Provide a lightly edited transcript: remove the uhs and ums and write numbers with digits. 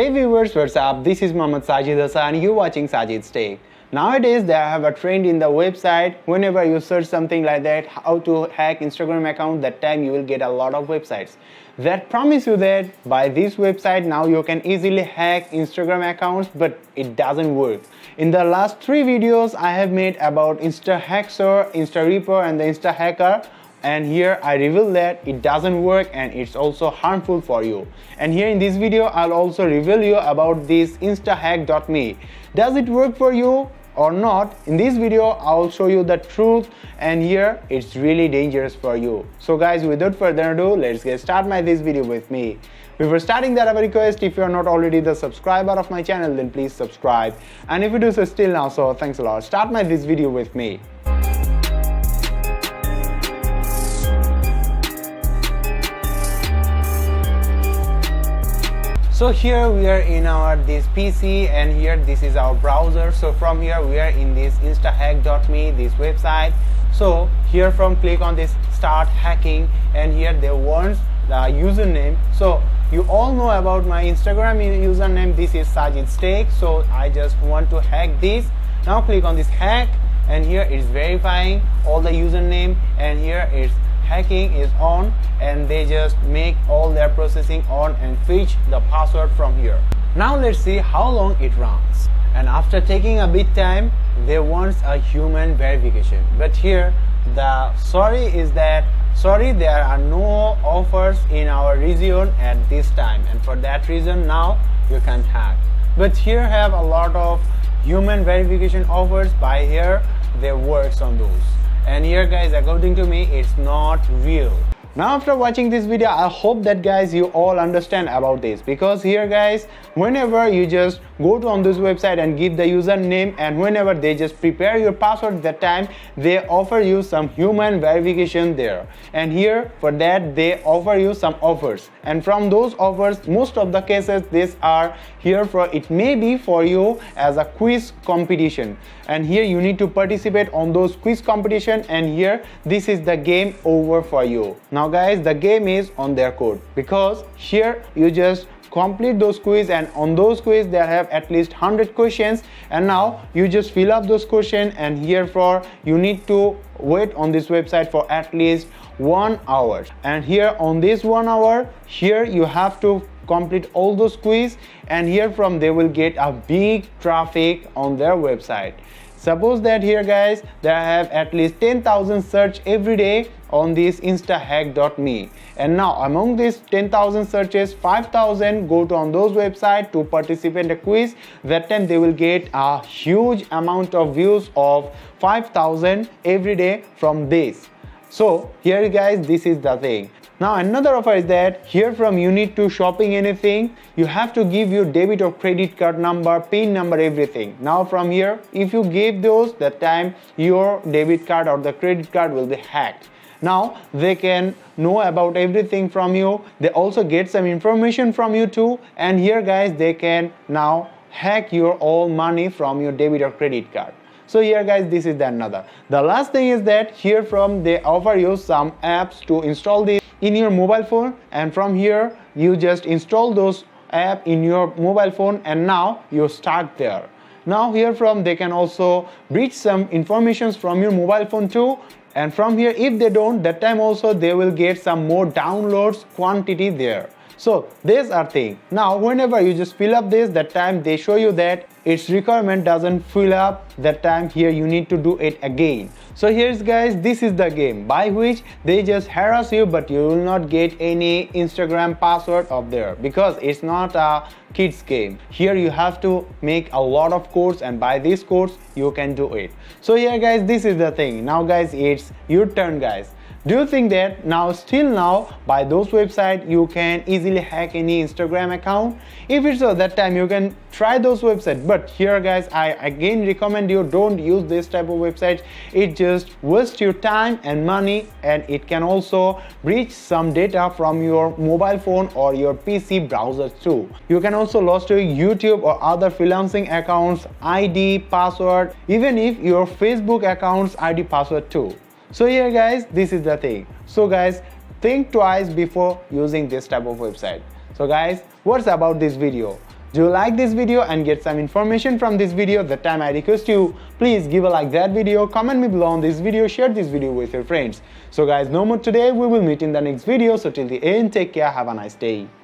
Hey viewers, what's up? This is Sajidz and you're watching Sajidz Tech. Nowadays, they have a trend in the website. Whenever you search something like that, how to hack Instagram account, that time you will get a lot of websites that promise you that by this website now you can easily hack Instagram accounts, but it doesn't work. In the last 3 videos I have made about instahack, instareaper and the instahacker. And here I reveal that it doesn't work and it's also harmful for you. And here in this video I'll also reveal you about this instahack.me. Does it work for you or not? In this video I'll show you the truth, and here it's really dangerous for you. So guys, without further ado, let's get started this video with me. Before starting that, I have a request: if you are not already the subscriber of my channel, then please subscribe, and if you do so still now, so thanks a lot. Start this video with me. So here we are in our this PC, and here this is our browser. So from here we are in this instahack.me, this website. So here from click on this start hacking, and here they want the username. So you all know about my Instagram username. This is sajidz. So I just want to hack this. Now click on this hack, and here it's verifying all the username, and here it's hacking is on, and they just make all their processing on and fetch the password from here. Now let's see how long it runs. And after taking a bit time, they want a human verification. But here the sorry there are no offers in our region at this time, and for that reason now you can't hack. But here have a lot of human verification offers. By here they works on those. And here guys, according to me, it's not real. Now after watching this video, I hope that guys you all understand about this, because here guys, whenever you just go to on this website and give the username, and whenever they just prepare your password, that time they offer you some human verification there, and here for that they offer you some offers, and from those offers most of the cases these are here for it may be for you as a quiz competition, and here you need to participate on those quiz competition, and here this is the game over for you. Now guys, the game is on their code, because here you just complete those quiz, and on those quiz they have at least 100 questions, and now you just fill up those questions, and here for you need to wait on this website for at least 1 hour, and here on this 1 hour here you have to complete all those quiz, and here from they will get a big traffic on their website. Suppose that here guys, they have at least 10,000 search every day on this instahack.me, and now among these 10,000 searches, 5,000 go to on those websites to participate in the quiz. That time they will get a huge amount of views of 5,000 every day from this. So here guys, this is the thing. Now another offer is that here from you need to shopping anything, you have to give your debit or credit card number, PIN number, everything. Now from here, if you give those, that time your debit card or the credit card will be hacked. Now they can know about everything from you. They also get some information from you too, and here guys they can now hack your all money from your debit or credit card. So here guys, this is the another. The last thing is that here from they offer you some apps to install this in your mobile phone, and from here you just install those app in your mobile phone, and now you start there. Now here from they can also breach some informations from your mobile phone too, and from here if they don't, that time also they will get some more downloads quantity there. So these are things. Now whenever you just fill up this, that time they show you that its requirement doesn't fill up, that time here you need to do it again. So here's guys, this is the game by which they just harass you, but you will not get any Instagram password of there, because it's not a kids game. Here you have to make a lot of codes, and by this codes you can do it. So here guys, this is the thing. Now guys, it's your turn guys. Do you think that now by those websites you can easily hack any Instagram account? If it's so, that time you can try those websites. But here guys, I again recommend you don't use this type of websites. It just wastes your time and money, and it can also breach some data from your mobile phone or your PC browser too. You can also lose your YouTube or other freelancing accounts ID, password, even if your Facebook account's ID password too. So here guys, this is the thing. So guys, think twice before using this type of website. So guys, what's about this video? Do you like this video and get some information from this video? That time I request you, please give a like that video, comment me below on this video, share this video with your friends. So guys, no more today, we will meet in the next video. So till the end, take care, have a nice day.